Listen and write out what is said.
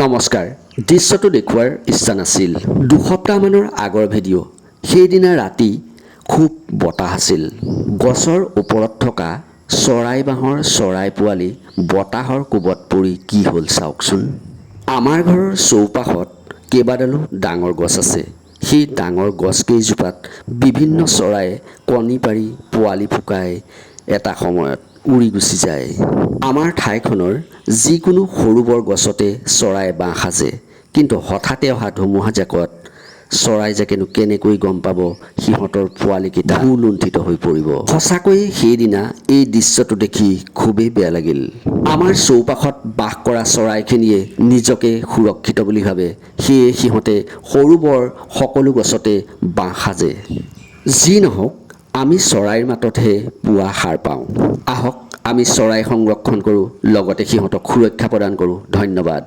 নমস্কাৰ। দৃশ্যটো দেখুৱাৰ ইচ্ছা নাছিল। দুসপ্তাহমানৰ আগৰ ভিডিঅ'। সেইদিনা ৰাতি খুব বতাহ আছিল। গছৰ ওপৰত থকা চৰাই বাঁহৰ চৰাই পোৱালি বতাহৰ কোবত পৰি কি হ'ল চাওকচোন। আমাৰ ঘৰৰ চৌপাশত কেইবাডালো ডাঙৰ গছ আছে। সেই ডাঙৰ গছকেইজোপাত বিভিন্ন চৰায়ে কণী পাৰি পোৱালি ফুকাই এটা সময়ত উৰি গুচি যায়। আমাৰ ঠাইখনৰ যিকোনো সৰু বৰ গছতে চৰাই বাঁহ সাজে, কিন্তু হঠাতে অহা ধুমুহাজাকত চৰাইজাকেনো কেনেকৈ গম পাব সিহঁতৰ পোৱালিকেইটা লুণ্ঠিত হৈ পৰিব। সঁচাকৈয়ে সেইদিনা এই দৃশ্যটো দেখি খুবেই বেয়া লাগিল। আমাৰ চৌপাশত বাস কৰা চৰাইখিনিয়ে নিজকে সুৰক্ষিত বুলি ভাবে, সেয়ে সিহঁতে সৰু বৰ সকলো গছতে বাঁহ সাজে। যি নহওক, আমি চৰাইৰ মাততহে পুৱা সাৰ পাওঁ। আহক আমি চৰাই সংৰক্ষণ কৰোঁ, লগতে সিহঁতক সুৰক্ষা প্ৰদান কৰোঁ। ধন্যবাদ।